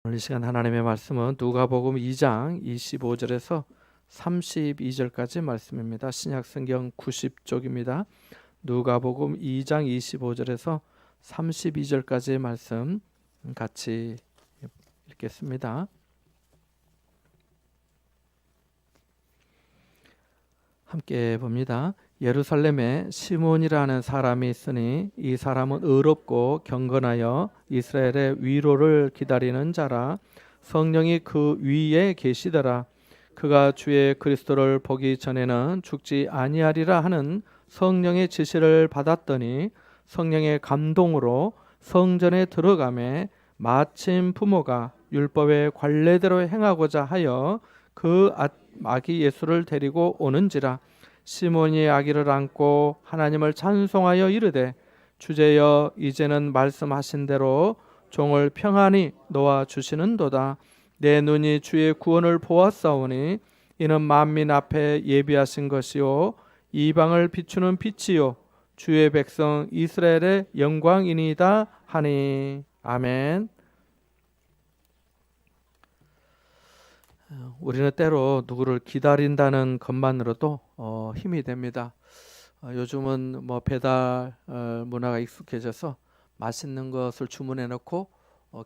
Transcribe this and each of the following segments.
오늘 이 시간 하나님의 말씀은 누가복음 2장 25절에서 32절까지 말씀입니다. 신약성경 90쪽입니다. 누가복음 2장 25절에서 32절까지의 말씀 같이 읽겠습니다. 함께 봅니다. 예루살렘에 시몬이라는 사람이 있으니 이 사람은 의롭고 경건하여 이스라엘의 위로를 기다리는 자라. 성령이 그 위에 계시더라. 그가 주의 그리스도를 보기 전에는 죽지 아니하리라 하는 성령의 지시를 받았더니 성령의 감동으로 성전에 들어가매 마침 부모가 율법의 관례대로 행하고자 하여 그 아기 예수를 데리고 오는지라. 시몬이 아기를 안고 하나님을 찬송하여 이르되 주제여 이제는 말씀하신 대로 종을 평안히 놓아 주시는도다. 내 눈이 주의 구원을 보았사오니 이는 만민 앞에 예비하신 것이요 이방을 비추는 빛이요 주의 백성 이스라엘의 영광이니이다 하니. 아멘. 우리는 때로 누구를 기다린다는 것만으로도 힘이 됩니다. 요즘은 뭐 배달 문화가 익숙해져서 맛있는 것을 주문해 놓고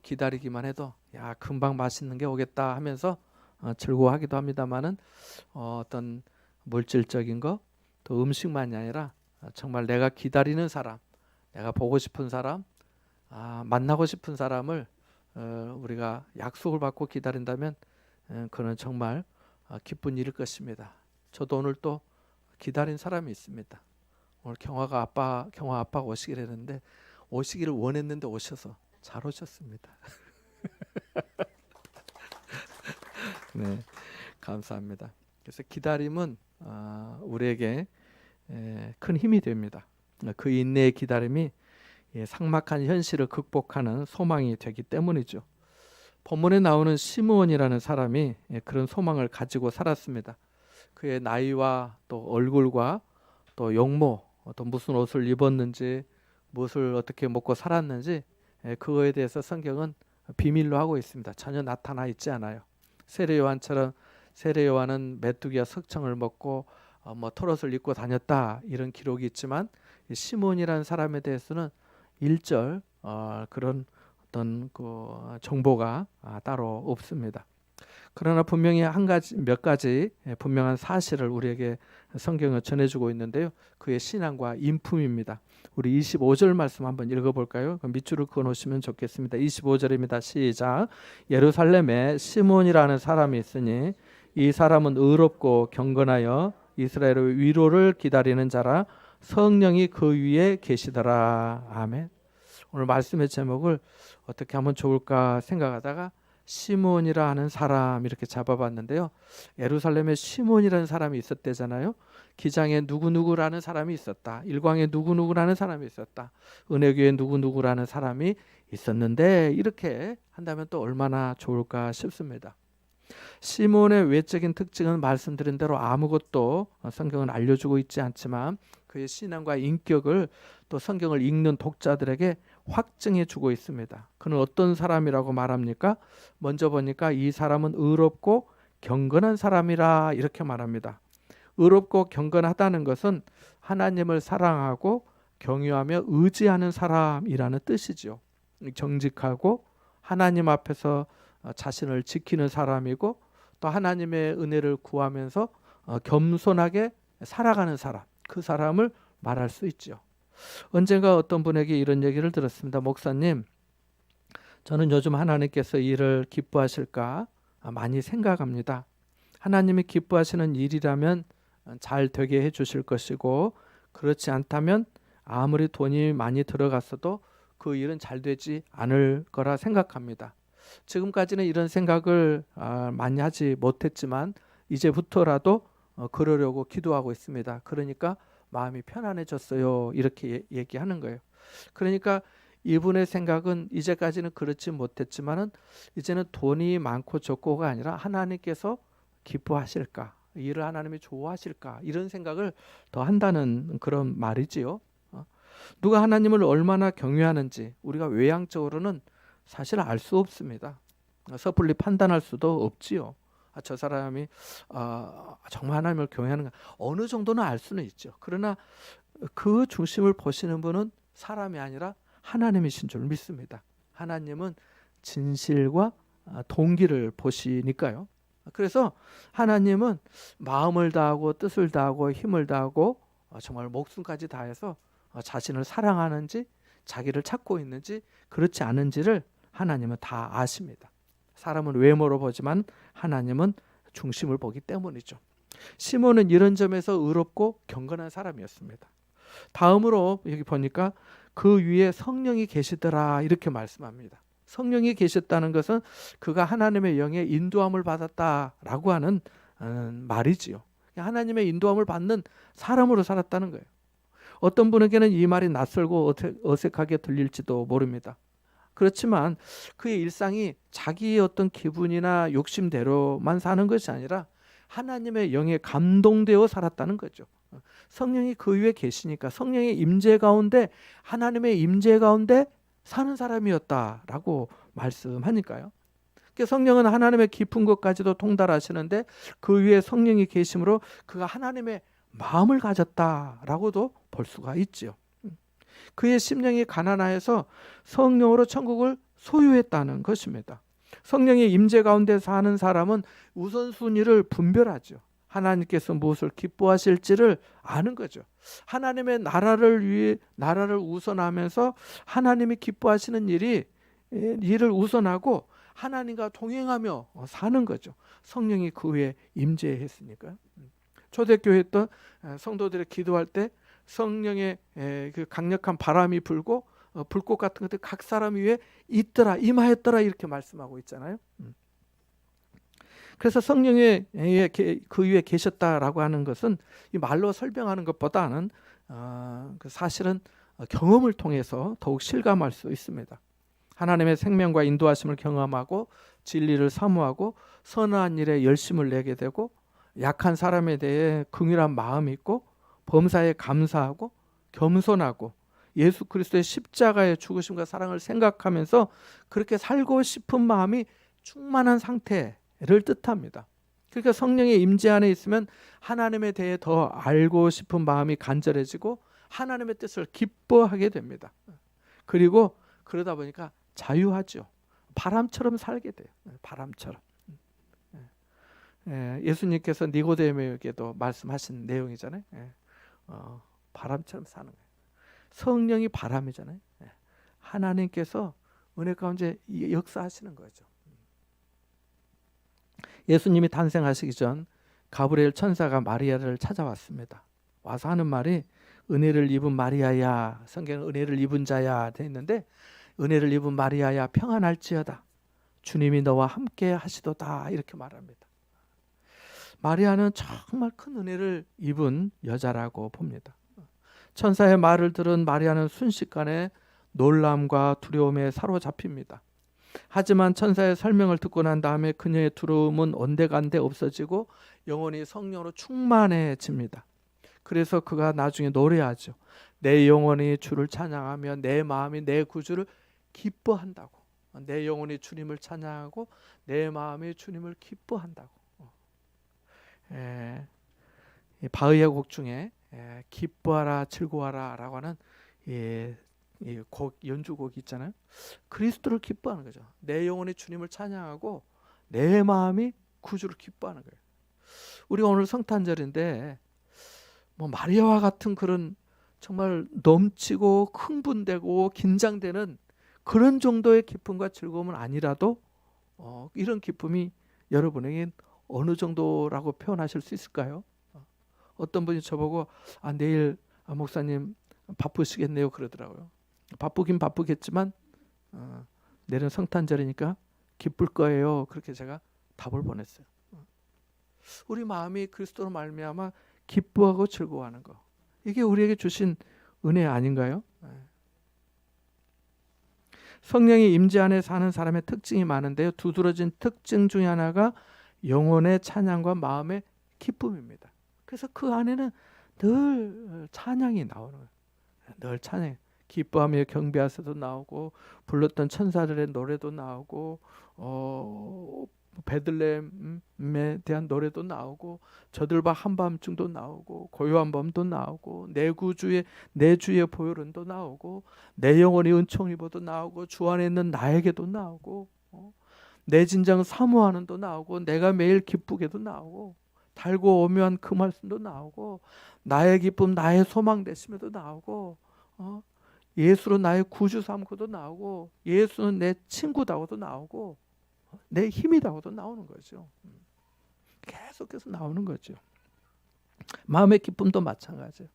기다리기만 해도 야 금방 맛있는 게 오겠다 하면서 즐거워하기도 합니다만은 어떤 물질적인 거 또 음식만이 아니라 정말 내가 기다리는 사람, 내가 보고 싶은 사람, 만나고 싶은 사람을 우리가 약속을 받고 기다린다면 그는 정말 기쁜 일일 것입니다. 저도 오늘 또 기다린 사람이 있습니다. 오늘 경화 아빠가 오시기로 했는데 오시기를 원했는데 오셔서 잘 오셨습니다. 네, 감사합니다. 그래서 기다림은 우리에게 큰 힘이 됩니다. 그 인내의 기다림이 삭막한 현실을 극복하는 소망이 되기 때문이죠. 본문에 나오는 시므온이라는 사람이 그런 소망을 가지고 살았습니다. 그의 나이와 또 얼굴과 또 용모, 또 무슨 옷을 입었는지, 무엇을 어떻게 먹고 살았는지 그거에 대해서 성경은 비밀로 하고 있습니다. 전혀 나타나 있지 않아요. 세례요한처럼 세례요한은 메뚜기와 석청을 먹고 뭐 털옷을 입고 다녔다 이런 기록이 있지만 시므온이라는 사람에 대해서는 일절 그런 어떤 그 정보가 따로 없습니다. 그러나 분명히 몇 가지 분명한 사실을 우리에게 성경은 전해주고 있는데요. 그의 신앙과 인품입니다. 우리 25절 말씀 한번 읽어볼까요? 밑줄을 그어놓으시면 좋겠습니다. 25절입니다. 시작. 예루살렘에 시몬이라는 사람이 있으니 이 사람은 의롭고 경건하여 이스라엘의 위로를 기다리는 자라. 성령이 그 위에 계시더라. 아멘. 오늘 말씀의 제목을 어떻게 하면 좋을까 생각하다가 시몬이라 하는 사람 이렇게 잡아봤는데요. 예루살렘에 시몬이라는 사람이 있었대잖아요. 기장에 누구누구라는 사람이 있었다. 일광에 누구누구라는 사람이 있었다. 은혜교에 누구누구라는 사람이 있었는데 이렇게 한다면 또 얼마나 좋을까 싶습니다. 시몬의 외적인 특징은 말씀드린 대로 아무것도 성경은 알려주고 있지 않지만 그의 신앙과 인격을 또 성경을 읽는 독자들에게 확증해 주고 있습니다. 그는 어떤 사람이라고 말합니까? 먼저 보니까 이 사람은 의롭고 경건한 사람이라 이렇게 말합니다. 의롭고 경건하다는 것은 하나님을 사랑하고 경유하며 의지하는 사람이라는 뜻이죠. 정직하고 하나님 앞에서 자신을 지키는 사람이고 또 하나님의 은혜를 구하면서 겸손하게 살아가는 사람, 그 사람을 말할 수 있죠. 언젠가 어떤 분에게 이런 얘기를 들었습니다. 목사님, 저는 요즘 하나님께서 일을 기뻐하실까 많이 생각합니다. 하나님이 기뻐하시는 일이라면 잘 되게 해주실 것이고 그렇지 않다면 아무리 돈이 많이 들어갔어도 그 일은 잘 되지 않을 거라 생각합니다. 지금까지는 이런 생각을 많이 하지 못했지만 이제부터라도 그러려고 기도하고 있습니다. 그러니까 마음이 편안해졌어요. 이렇게 얘기하는 거예요. 그러니까 이분의 생각은 이제까지는 그렇지 못했지만은 이제는 돈이 많고 적고가 아니라 하나님께서 기뻐하실까, 일을 하나님이 좋아하실까 이런 생각을 더 한다는 그런 말이지요. 누가 하나님을 얼마나 경외하는지 우리가 외향적으로는 사실 알 수 없습니다. 섣불리 판단할 수도 없지요. 저 사람이 정말 하나님을 경외하는가 어느 정도는 알 수는 있죠. 그러나 그 중심을 보시는 분은 사람이 아니라 하나님이신 줄 믿습니다. 하나님은 진실과 동기를 보시니까요. 그래서 하나님은 마음을 다하고 뜻을 다하고 힘을 다하고 정말 목숨까지 다해서 자신을 사랑하는지 자기를 찾고 있는지 그렇지 않은지를 하나님은 다 아십니다. 사람은 외모로 보지만 하나님은 중심을 보기 때문이죠. 시몬은 이런 점에서 의롭고 경건한 사람이었습니다. 다음으로 여기 보니까 그 위에 성령이 계시더라 이렇게 말씀합니다. 성령이 계셨다는 것은 그가 하나님의 영의 인도함을 받았다라고 하는 말이지요. 하나님의 인도함을 받는 사람으로 살았다는 거예요. 어떤 분에게는 이 말이 낯설고 어색하게 들릴지도 모릅니다. 그렇지만 그의 일상이 자기의 어떤 기분이나 욕심대로만 사는 것이 아니라 하나님의 영에 감동되어 살았다는 거죠. 성령이 그 위에 계시니까 성령의 임재 가운데 하나님의 임재 가운데 사는 사람이었다라고 말씀하니까요. 성령은 하나님의 깊은 것까지도 통달하시는데 그 위에 성령이 계심으로 그가 하나님의 마음을 가졌다라고도 볼 수가 있지요. 그의 심령이 가난하여서 성령으로 천국을 소유했다는 것입니다. 성령의 임재 가운데 사는 사람은 우선순위를 분별하죠. 하나님께서 무엇을 기뻐하실지를 아는 거죠. 하나님의 나라를 우선하면서 하나님이 기뻐하시는 일을 우선하고 하나님과 동행하며 사는 거죠. 성령이 그 위에 임재했으니까요. 초대교회 때 성도들이 기도할 때 성령의 그 강력한 바람이 불고 불꽃 같은 것들이 각 사람 위에 있더라, 임하였더라 이렇게 말씀하고 있잖아요. 그래서 성령의 그 위에 계셨다라고 하는 것은 이 말로 설명하는 것보다는 사실은 경험을 통해서 더욱 실감할 수 있습니다. 하나님의 생명과 인도하심을 경험하고 진리를 사모하고 선한 일에 열심을 내게 되고 약한 사람에 대해 긍휼한 마음이 있고 범사에 감사하고 겸손하고 예수 그리스도의 십자가의 죽으심과 사랑을 생각하면서 그렇게 살고 싶은 마음이 충만한 상태를 뜻합니다. 그러니까 성령의 임재 안에 있으면 하나님에 대해 더 알고 싶은 마음이 간절해지고 하나님의 뜻을 기뻐하게 됩니다. 그리고 그러다 보니까 자유하죠. 바람처럼 살게 돼요. 바람처럼. 예수님께서 니고데모에게도 말씀하신 내용이잖아요. 바람처럼 사는 거예요. 성령이 바람이잖아요. 하나님께서 은혜 가운데 역사하시는 거죠. 예수님이 탄생하시기 전 가브리엘 천사가 마리아를 찾아왔습니다. 와서 하는 말이 은혜를 입은 마리아야, 성경은 은혜를 입은 자야 돼 있는데 은혜를 입은 마리아야 평안할지어다. 주님이 너와 함께 하시도다 이렇게 말합니다. 마리아는 정말 큰 은혜를 입은 여자라고 봅니다. 천사의 말을 들은 마리아는 순식간에 놀람과 두려움에 사로잡힙니다. 하지만 천사의 설명을 듣고 난 다음에 그녀의 두려움은 온데간데 없어지고 영혼이 성령으로 충만해집니다. 그래서 그가 나중에 노래하죠. 내 영혼이 주를 찬양하며 내 마음이 내 구주를 기뻐한다고. 내 영혼이 주님을 찬양하고 내 마음이 주님을 기뻐한다고. 바흐의 곡 중에 기뻐하라 즐거워하라 라고 하는 곡, 연주곡이 있잖아요. 그리스도를 기뻐하는 거죠. 내 영혼이 주님을 찬양하고 내 마음이 구주를 기뻐하는 거예요. 우리가 오늘 성탄절인데 마리아와 같은 그런 정말 넘치고 흥분되고 긴장되는 그런 정도의 기쁨과 즐거움은 아니라도 이런 기쁨이 여러분에게 어느 정도라고 표현하실 수 있을까요? 어떤 분이 저보고 내일 목사님 바쁘시겠네요 그러더라고요. 바쁘긴 바쁘겠지만 내일은 성탄절이니까 기쁠 거예요. 그렇게 제가 답을 보냈어요. 우리 마음이 그리스도로 말미암아 기뻐하고 즐거워하는 거, 이게 우리에게 주신 은혜 아닌가요? 성령의 임재 안에 사는 사람의 특징이 많은데요. 두드러진 특징 중에 하나가 영혼의 찬양과 마음의 기쁨입니다. 그래서 그 안에는 늘 찬양이 나오는 거예요. 늘 찬양, 기뻐하며 경배하세도 나오고 불렀던 천사들의 노래도 나오고 베들레헴에 대한 노래도 나오고 저들과 한밤중도 나오고 고요한 밤도 나오고 내 주의 보혈은도 나오고 내 영혼이 은총 입어도 나오고 주 안에 있는 나에게도 나오고 내 진정 사모하는도 나오고 내가 매일 기쁘게도 나오고 달고 오묘한 그 말씀도 나오고 나의 기쁨 나의 소망 되심에도 나오고 예수로 나의 구주 삼고도 나오고 예수는 내 친구다고도 나오고 내 힘이다고도 나오는 거죠. 계속해서 나오는 거죠. 마음의 기쁨도 마찬가지예요.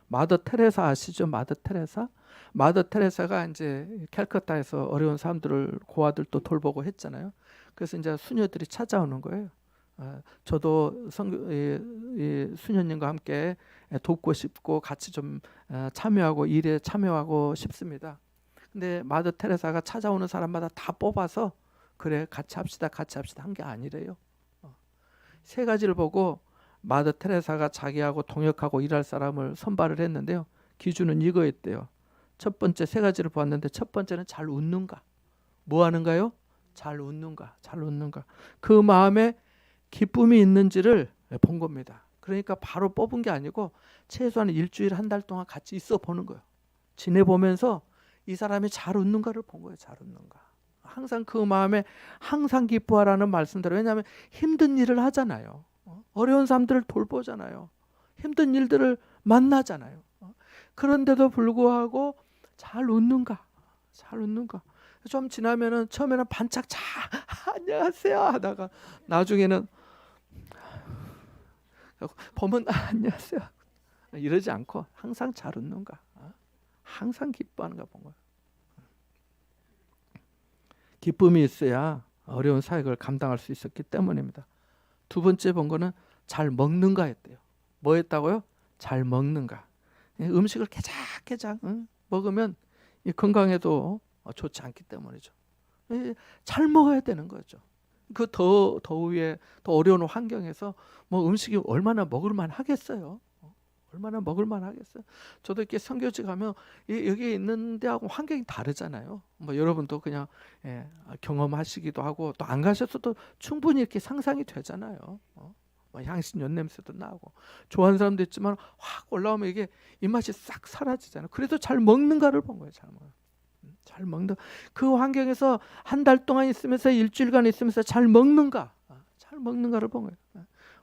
마더 테레사 아시죠? 마더 테레사가 이제 캘커타에서 어려운 사람들을 고아들도 돌보고 했잖아요. 그래서 이제 수녀들이 찾아오는 거예요. 저도 수녀님과 함께 돕고 싶고 같이 좀 참여하고 일에 참여하고 싶습니다. 근데 마더 테레사가 찾아오는 사람마다 다 뽑아서 그래 같이 합시다 한 게 아니래요. 세 가지를 보고 마더 테레사가 자기하고 동역하고 일할 사람을 선발을 했는데요. 기준은 이거였대요. 첫 번째 세 가지를 보았는데 첫 번째는 잘 웃는가. 뭐 하는가요? 잘 웃는가. 그 마음에 기쁨이 있는지를 본 겁니다. 그러니까 바로 뽑은 게 아니고 최소한 일주일 한 달 동안 같이 있어 보는 거예요. 지내보면서 이 사람이 잘 웃는가를 본 거예요. 잘 웃는가. 항상 그 마음에 항상 기뻐하라는 말씀대로. 왜냐하면 힘든 일을 하잖아요. 어려운 사람들을 돌보잖아요. 힘든 일들을 만나잖아요. 그런데도 불구하고 잘 웃는가. 좀 지나면은 처음에는 반짝 안녕하세요 하다가 나중에는 보면 안녕하세요 이러지 않고 항상 잘 웃는가. 항상 기뻐하는가 본 거예요. 기쁨이 있어야 어려운 사역을 감당할 수 있었기 때문입니다. 두 번째 본 거는 잘 먹는가 했대요. 뭐 했다고요? 잘 먹는가. 음식을 깨작깨작 먹으면 건강에도 좋지 않기 때문이죠. 잘 먹어야 되는 거죠. 그 더위에 더 어려운 환경에서 뭐 음식이 얼마나 먹을만 하겠어요. 저도 이렇게 선교지 가면 여기 있는 데하고 환경이 다르잖아요. 뭐 여러분도 그냥 경험하시기도 하고 또 안 가셨어도 충분히 이렇게 상상이 되잖아요. 뭐 향신 연냄새도 나고 좋아하는 사람도 있지만 확 올라오면 이게 입맛이 싹 사라지잖아요. 그래도 잘 먹는가를 본 거예요. 잘 먹는 그 환경에서 한 달 동안 있으면서 일주일간 있으면서 잘 먹는가를 본 거예요.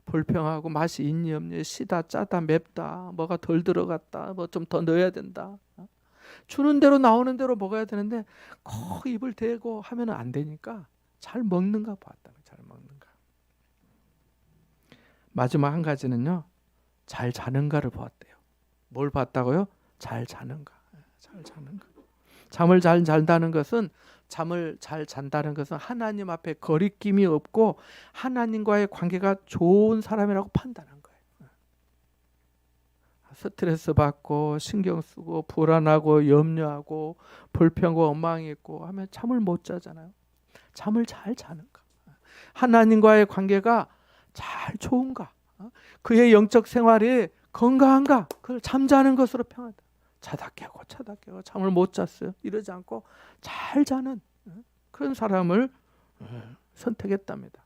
불평하고 맛이 있니 없니, 시다 짜다 맵다, 뭐가 덜 들어갔다, 뭐 좀 더 넣어야 된다. 주는 대로 나오는 대로 먹어야 되는데 꼭 입을 대고 하면은 안 되니까 잘 먹는가 봤다. 잘 먹는가. 마지막 한 가지는요. 잘 자는가를 보았대요. 뭘 봤다고요? 잘 자는가. 잠을 잘 잔다는 것은 하나님 앞에 거리낌이 없고 하나님과의 관계가 좋은 사람이라고 판단한 거예요. 스트레스 받고 신경 쓰고 불안하고 염려하고 불평과 원망이 있고 하면 잠을 못 자잖아요. 잠을 잘 자는가. 하나님과의 관계가 잘 좋은가. 그의 영적 생활이 건강한가. 그걸 잠자는 것으로 평하다. 자다 깨고 잠을 못 잤어요. 이러지 않고 잘 자는 그런 사람을 선택했답니다.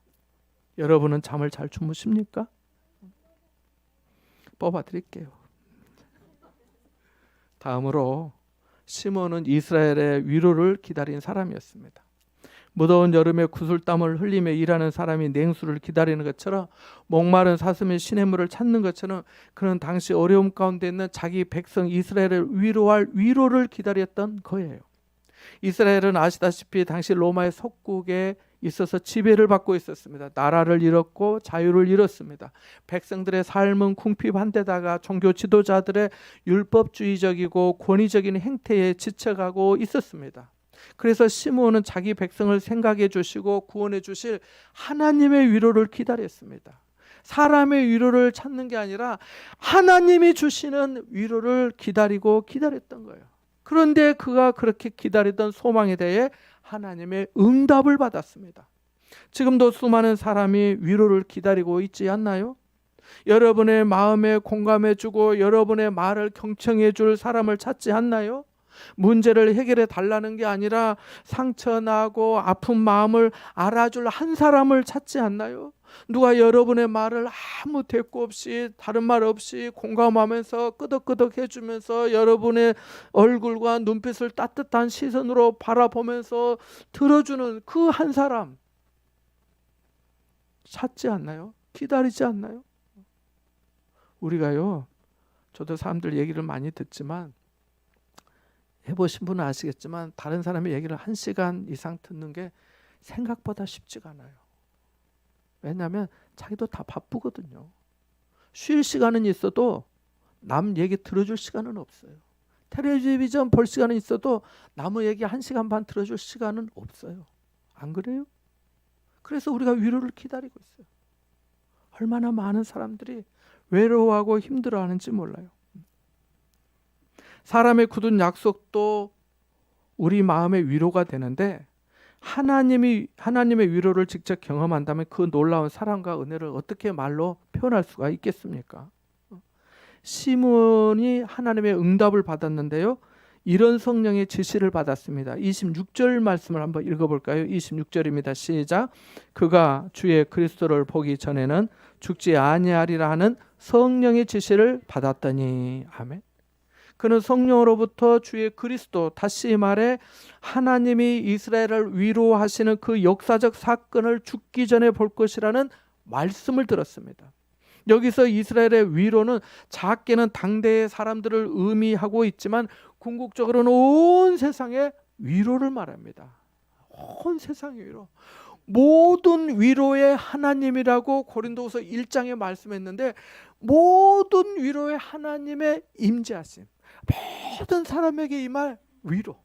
여러분은 잠을 잘 주무십니까? 뽑아드릴게요. 다음으로 시몬은 이스라엘의 위로를 기다린 사람이었습니다. 무더운 여름에 구슬땀을 흘리며 일하는 사람이 냉수를 기다리는 것처럼 목마른 사슴이 시냇물을 찾는 것처럼 그는 당시 어려움 가운데 있는 자기 백성 이스라엘을 위로할 위로를 기다렸던 거예요. 이스라엘은 아시다시피 당시 로마의 속국에 있어서 지배를 받고 있었습니다. 나라를 잃었고 자유를 잃었습니다. 백성들의 삶은 궁핍한데다가 종교 지도자들의 율법주의적이고 권위적인 행태에 지쳐가고 있었습니다. 그래서 시므온은 자기 백성을 생각해 주시고 구원해 주실 하나님의 위로를 기다렸습니다. 사람의 위로를 찾는 게 아니라 하나님이 주시는 위로를 기다렸던 거예요. 그런데 그가 그렇게 기다리던 소망에 대해 하나님의 응답을 받았습니다. 지금도 수많은 사람이 위로를 기다리고 있지 않나요? 여러분의 마음에 공감해 주고 여러분의 말을 경청해 줄 사람을 찾지 않나요? 문제를 해결해 달라는 게 아니라 상처나고 아픈 마음을 알아줄 한 사람을 찾지 않나요? 누가 여러분의 말을 아무 대꾸 없이 다른 말 없이 공감하면서 끄덕끄덕 해주면서 여러분의 얼굴과 눈빛을 따뜻한 시선으로 바라보면서 들어주는 그 한 사람 찾지 않나요? 기다리지 않나요? 우리가요, 저도 사람들 얘기를 많이 듣지만 해보신 분은 아시겠지만 다른 사람의 얘기를 1시간 이상 듣는 게 생각보다 쉽지가 않아요. 왜냐하면 자기도 다 바쁘거든요. 쉴 시간은 있어도 남 얘기 들어줄 시간은 없어요. 텔레비전 볼 시간은 있어도 남의 얘기 1시간 반 들어줄 시간은 없어요. 안 그래요? 그래서 우리가 위로를 기다리고 있어요. 얼마나 많은 사람들이 외로워하고 힘들어하는지 몰라요. 사람의 굳은 약속도 우리 마음의 위로가 되는데 하나님의 위로를 직접 경험한다면 그 놀라운 사랑과 은혜를 어떻게 말로 표현할 수가 있겠습니까? 시몬이 하나님의 응답을 받았는데요, 이런 성령의 지시를 받았습니다. 26절 말씀을 한번 읽어볼까요? 26절입니다. 시작. 그가 주의 그리스도를 보기 전에는 죽지 아니하리라 하는 성령의 지시를 받았더니. 아멘. 그는 성령으로부터 주의 그리스도, 다시 말해 하나님이 이스라엘을 위로하시는 그 역사적 사건을 죽기 전에 볼 것이라는 말씀을 들었습니다. 여기서 이스라엘의 위로는 작게는 당대의 사람들을 의미하고 있지만 궁극적으로는 온 세상의 위로를 말합니다. 온 세상의 위로. 모든 위로의 하나님이라고 고린도후서 1장에 말씀했는데, 모든 위로의 하나님의 임재하심, 모든 사람에게 임할 위로,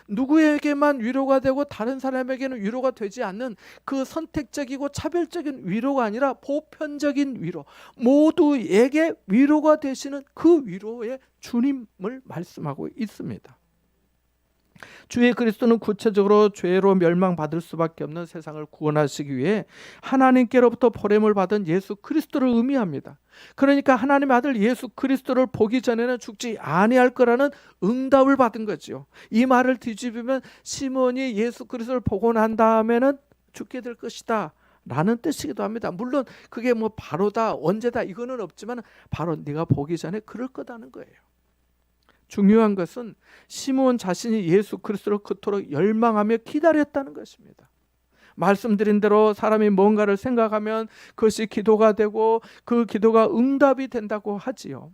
누구에게만 위로가 되고 다른 사람에게는 위로가 되지 않는 그 선택적이고 차별적인 위로가 아니라 보편적인 위로, 모두에게 위로가 되시는 그 위로의 주님을 말씀하고 있습니다. 주의 그리스도는 구체적으로 죄로 멸망받을 수밖에 없는 세상을 구원하시기 위해 하나님께로부터 보냄을 받은 예수 그리스도를 의미합니다. 그러니까 하나님의 아들 예수 그리스도를 보기 전에는 죽지 아니할 거라는 응답을 받은 거죠. 이 말을 뒤집으면 시몬이 예수 그리스도를 보고 난 다음에는 죽게 될 것이다 라는 뜻이기도 합니다. 물론 그게 뭐 바로다, 언제다 이거는 없지만 바로 네가 보기 전에 그럴 거다는 거예요. 중요한 것은 시몬 자신이 예수 그리스도를 그토록 열망하며 기다렸다는 것입니다. 말씀드린 대로 사람이 뭔가를 생각하면 그것이 기도가 되고 그 기도가 응답이 된다고 하지요.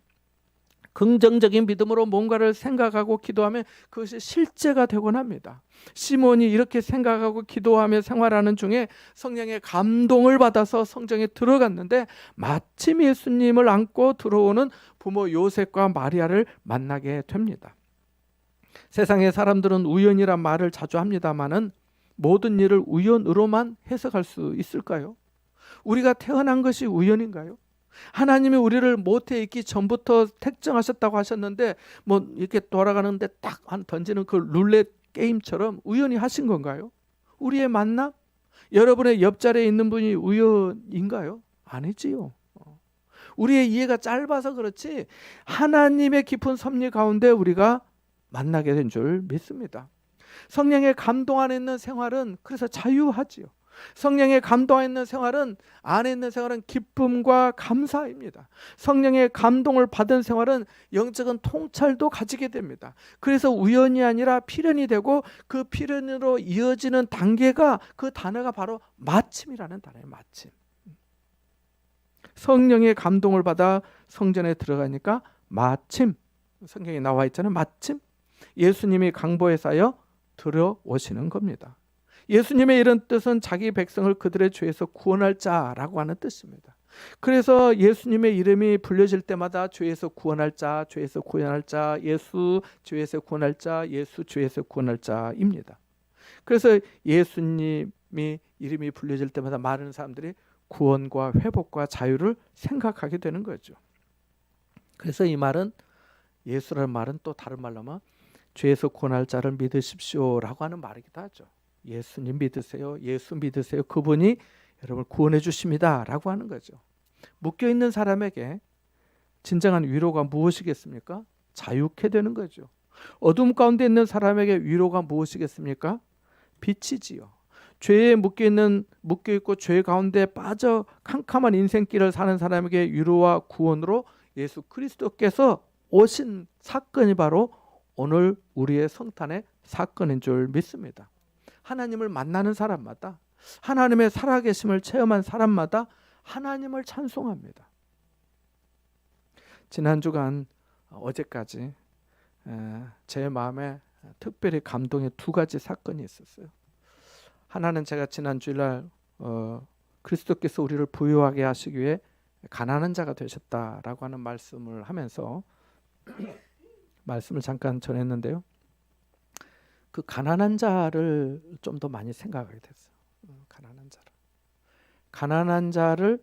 긍정적인 믿음으로 뭔가를 생각하고 기도하면 그것이 실제가 되곤 합니다. 시몬이 이렇게 생각하고 기도하며 생활하는 중에 성령의 감동을 받아서 성전에 들어갔는데 마침 예수님을 안고 들어오는 부모 요셉과 마리아를 만나게 됩니다. 세상의 사람들은 우연이란 말을 자주 합니다마는 모든 일을 우연으로만 해석할 수 있을까요? 우리가 태어난 것이 우연인가요? 하나님이 우리를 모태에 있기 전부터 택정하셨다고 하셨는데 뭐 이렇게 돌아가는데 딱 던지는 그 룰렛 게임처럼 우연히 하신 건가요? 우리의 만남? 여러분의 옆자리에 있는 분이 우연인가요? 아니지요. 우리의 이해가 짧아서 그렇지 하나님의 깊은 섭리 가운데 우리가 만나게 된 줄 믿습니다. 성령의 감동 안에 있는 생활은 그래서 자유하지요. 성령의 감동 안에 있는 생활은, 안에 있는 생활은 기쁨과 감사입니다. 성령의 감동을 받은 생활은 영적인 통찰도 가지게 됩니다. 그래서 우연이 아니라 필연이 되고 그 필연으로 이어지는 단계가, 그 단어가 바로 마침이라는 단어예요. 마침. 성령의 감동을 받아 성전에 들어가니까 마침, 성경에 나와 있잖아요. 마침 예수님이 강보에 쌓여 들어오시는 겁니다. 예수님의 이런 뜻은 자기 백성을 그들의 죄에서 구원할 자라고 하는 뜻입니다. 그래서 예수님의 이름이 불려질 때마다 죄에서 구원할 자, 죄에서 구원할 자, 예수 죄에서 구원할 자, 예수 죄에서 구원할 자입니다. 그래서 예수님이 이름이 불려질 때마다 많은 사람들이 구원과 회복과 자유를 생각하게 되는 거죠. 그래서 이 말은, 예수라는 말은 또 다른 말로 하면 죄에서 구원할 자를 믿으십시오라고 하는 말이기도 하죠. 예수님 믿으세요. 예수 믿으세요. 그분이 여러분을 구원해 주십니다 라고 하는 거죠. 묶여있는 사람에게 진정한 위로가 무엇이겠습니까? 자유케 되는 거죠. 어둠 가운데 있는 사람에게 위로가 무엇이겠습니까? 빛이지요. 죄에 묶여있고 죄 가운데 빠져 캄캄한 인생길을 사는 사람에게 위로와 구원으로 예수 그리스도께서 오신 사건이 바로 오늘 우리의 성탄의 사건인 줄 믿습니다. 하나님을 만나는 사람마다, 하나님의 살아계심을 체험한 사람마다 하나님을 찬송합니다. 지난 주간 어제까지 제 마음에 특별히 감동의 두 가지 사건이 있었어요. 하나는 제가 지난 주일날 그리스도께서 우리를 부유하게 하시기 위해 가난한 자가 되셨다라고 하는 말씀을 하면서 말씀을 잠깐 전했는데요. 그 가난한 자를 좀 더 많이 생각하게 됐어요. 가난한 자를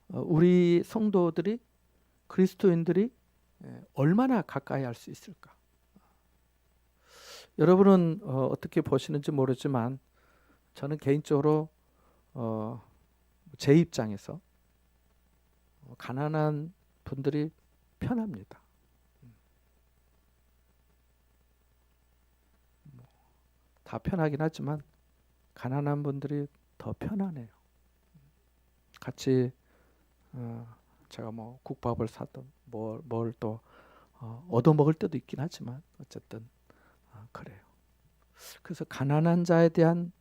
우리 성도들이, 그리스도인들이 얼마나 가까이 할 수 있을까? 여러분은 어떻게 보시는지 모르지만 저는 개인적으로 제 입장에서 가난한 분들이 편합니다. 다 편하긴 하지만 가난한 분들이 더 편하네요. 같이 제가 뭐 국밥을 사든 뭘 또 얻어 먹을 때도 있긴 하지만 어쨌든 그래요. 그래서 가난한 자에 대한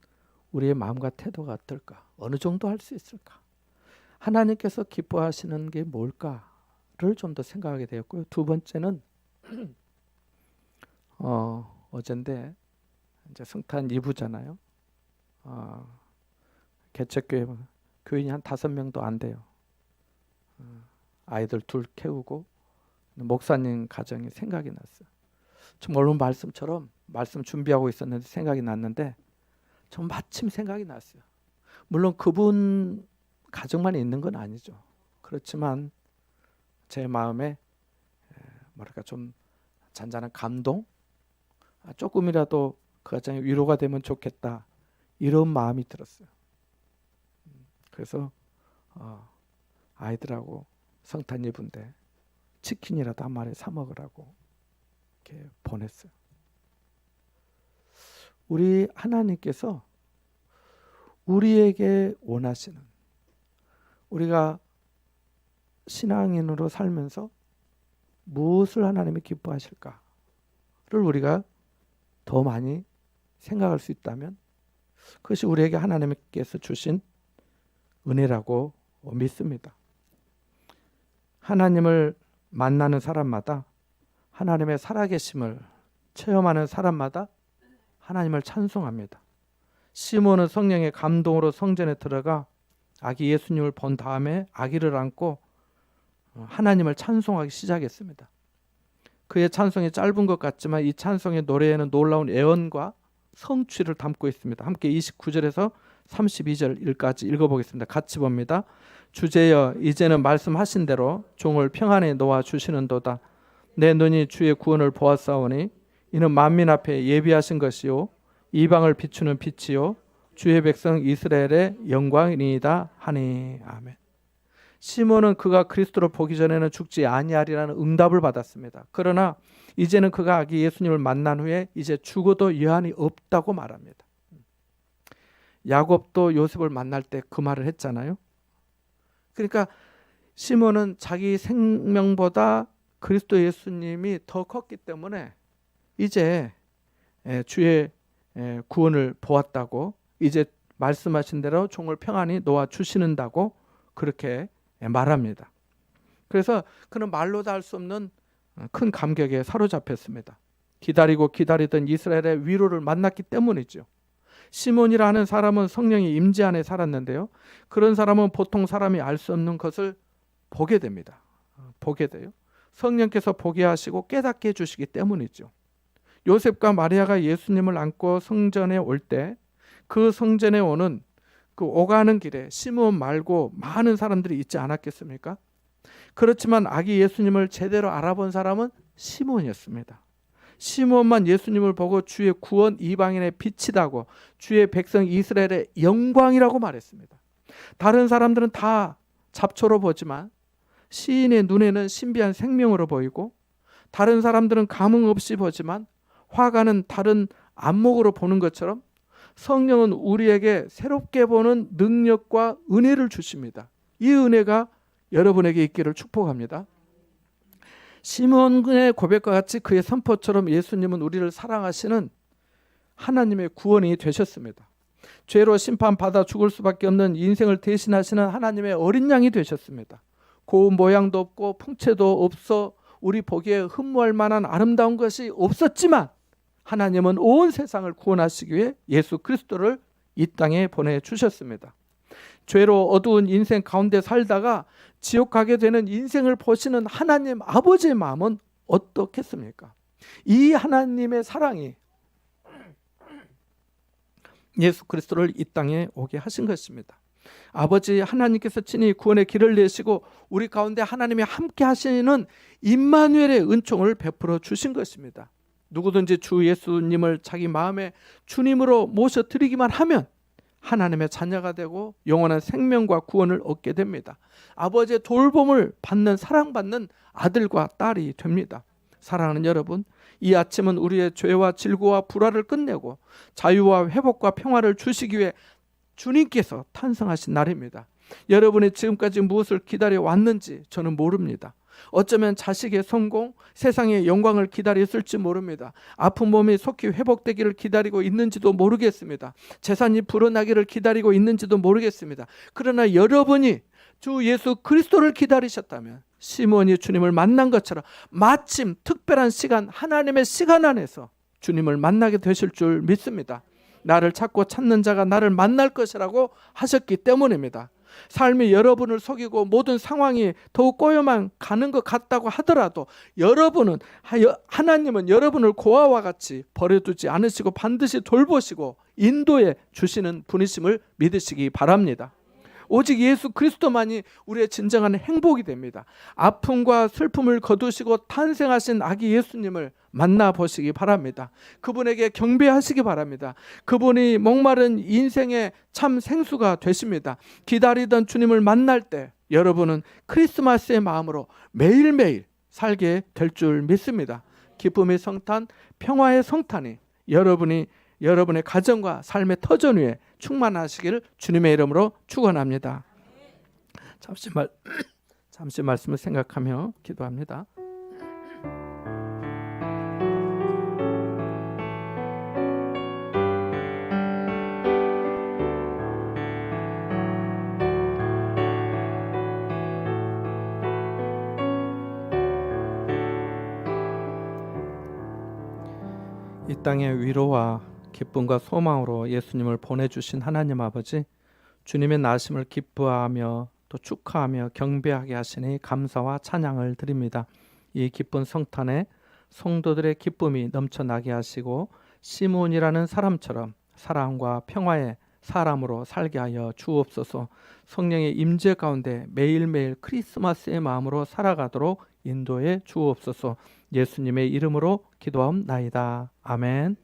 우리의 마음과 태도가 어떨까? 어느 정도 할 수 있을까? 하나님께서 기뻐하시는 게 뭘까를 좀 더 생각하게 되었고요. 두 번째는 어젠데 이제 성탄 2부잖아요. 개척교회 교인이 한 5명도 안 돼요. 아이들 둘 키우고 목사님 가정이 생각이 났어요. 정말 오늘 말씀처럼 말씀 준비하고 있었는데 생각이 났는데 전 마침 생각이 났어요. 물론 그분 가정만 있는 건 아니죠. 그렇지만 제 마음에 뭐랄까 좀 잔잔한 감동, 조금이라도 그 가정에 위로가 되면 좋겠다 이런 마음이 들었어요. 그래서 아이들하고 성탄 예배인데 치킨이라도 한 마리 사 먹으라고 이렇게 보냈어요. 우리 하나님께서 우리에게 원하시는, 우리가 신앙인으로 살면서 무엇을 하나님이 기뻐하실까를 우리가 더 많이 생각할 수 있다면 그것이 우리에게 하나님께서 주신 은혜라고 믿습니다. 하나님을 만나는 사람마다, 하나님의 살아계심을 체험하는 사람마다 하나님을 찬송합니다. 시몬은 성령의 감동으로 성전에 들어가 아기 예수님을 본 다음에 아기를 안고 하나님을 찬송하기 시작했습니다. 그의 찬송이 짧은 것 같지만 이 찬송의 노래에는 놀라운 애원과 성취를 담고 있습니다. 함께 29절에서 32절까지 읽어보겠습니다. 같이 봅니다. 주제여 이제는 말씀하신 대로 종을 평안에 놓아 주시는도다. 내 눈이 주의 구원을 보았사오니 이는 만민 앞에 예비하신 것이요 이방을 비추는 빛이요 주의 백성 이스라엘의 영광이니이다 하니. 아멘. 시몬은 그가 그리스도를 보기 전에는 죽지 아니하리라는 응답을 받았습니다. 그러나 이제는 그가 아기 예수님을 만난 후에 이제 죽어도 여한이 없다고 말합니다. 야곱도 요셉을 만날 때 그 말을 했잖아요. 그러니까 시몬은 자기 생명보다 그리스도 예수님이 더 컸기 때문에 이제 주의 구원을 보았다고, 이제 말씀하신 대로 종을 평안히 놓아 주시는다고 그렇게 말합니다. 그래서 그는 말로도 할 수 없는 큰 감격에 사로잡혔습니다. 기다리고 기다리던 이스라엘의 위로를 만났기 때문이죠. 시몬이라는 사람은 성령이 임재 안에 살았는데요. 그런 사람은 보통 사람이 알 수 없는 것을 보게 됩니다. 보게 돼요. 성령께서 보게 하시고 깨닫게 해주시기 때문이죠. 요셉과 마리아가 예수님을 안고 성전에 올 때 그 성전에 오는 그 오가는 길에 시몬 말고 많은 사람들이 있지 않았겠습니까? 그렇지만 아기 예수님을 제대로 알아본 사람은 시몬이었습니다. 시몬만 예수님을 보고 주의 구원 이방인의 빛이라고, 주의 백성 이스라엘의 영광이라고 말했습니다. 다른 사람들은 다 잡초로 보지만 시인의 눈에는 신비한 생명으로 보이고, 다른 사람들은 감흥 없이 보지만 화가는 다른 안목으로 보는 것처럼 성령은 우리에게 새롭게 보는 능력과 은혜를 주십니다. 이 은혜가 여러분에게 있기를 축복합니다. 시몬의 고백과 같이 그의 선포처럼 예수님은 우리를 사랑하시는 하나님의 구원이 되셨습니다. 죄로 심판받아 죽을 수밖에 없는 인생을 대신하시는 하나님의 어린 양이 되셨습니다. 고운 모양도 없고 풍채도 없어 우리 보기에 흠모할 만한 아름다운 것이 없었지만 하나님은 온 세상을 구원하시기 위해 예수 그리스도를 이 땅에 보내주셨습니다. 죄로 어두운 인생 가운데 살다가 지옥 가게 되는 인생을 보시는 하나님 아버지의 마음은 어떻겠습니까? 이 하나님의 사랑이 예수 그리스도를 이 땅에 오게 하신 것입니다. 아버지 하나님께서 친히 구원의 길을 내시고 우리 가운데 하나님이 함께 하시는 임마누엘의 은총을 베풀어 주신 것입니다. 누구든지 주 예수님을 자기 마음의 주님으로 모셔드리기만 하면 하나님의 자녀가 되고 영원한 생명과 구원을 얻게 됩니다. 아버지의 돌봄을 받는 사랑받는 아들과 딸이 됩니다. 사랑하는 여러분, 이 아침은 우리의 죄와 질고와 불화를 끝내고 자유와 회복과 평화를 주시기 위해 주님께서 탄생하신 날입니다. 여러분이 지금까지 무엇을 기다려 왔는지 저는 모릅니다. 어쩌면 자식의 성공, 세상의 영광을 기다렸을지 모릅니다. 아픈 몸이 속히 회복되기를 기다리고 있는지도 모르겠습니다. 재산이 불어나기를 기다리고 있는지도 모르겠습니다. 그러나 여러분이 주 예수 그리스도를 기다리셨다면 시몬이 주님을 만난 것처럼 마침 특별한 시간, 하나님의 시간 안에서 주님을 만나게 되실 줄 믿습니다. 나를 찾고 찾는 자가 나를 만날 것이라고 하셨기 때문입니다. 삶이 여러분을 속이고 모든 상황이 더욱 꼬여만 가는 것 같다고 하더라도 하나님은 여러분을 고아와 같이 버려두지 않으시고 반드시 돌보시고 인도해 주시는 분이심을 믿으시기 바랍니다. 오직 예수 그리스도만이 우리의 진정한 행복이 됩니다. 아픔과 슬픔을 거두시고 탄생하신 아기 예수님을 만나보시기 바랍니다. 그분에게 경배하시기 바랍니다. 그분이 목마른 인생의 참 생수가 되십니다. 기다리던 주님을 만날 때 여러분은 크리스마스의 마음으로 매일매일 살게 될 줄 믿습니다. 기쁨의 성탄, 평화의 성탄이 여러분의 가정과 삶의 터전 위에 충만하시기를 주님의 이름으로 축원합니다. 잠시 말씀을 생각하며 기도합니다. 이 땅의 위로와 기쁨과 소망으로 예수님을 보내주신 하나님 아버지, 주님의 나심을 기뻐하며 또 축하하며 경배하게 하시니 감사와 찬양을 드립니다. 이 기쁜 성탄에 성도들의 기쁨이 넘쳐나게 하시고 시몬이라는 사람처럼 사랑과 평화의 사람으로 살게 하여 주옵소서. 성령의 임재 가운데 매일매일 크리스마스의 마음으로 살아가도록 인도해 주옵소서. 예수님의 이름으로 기도하옵나이다. 아멘.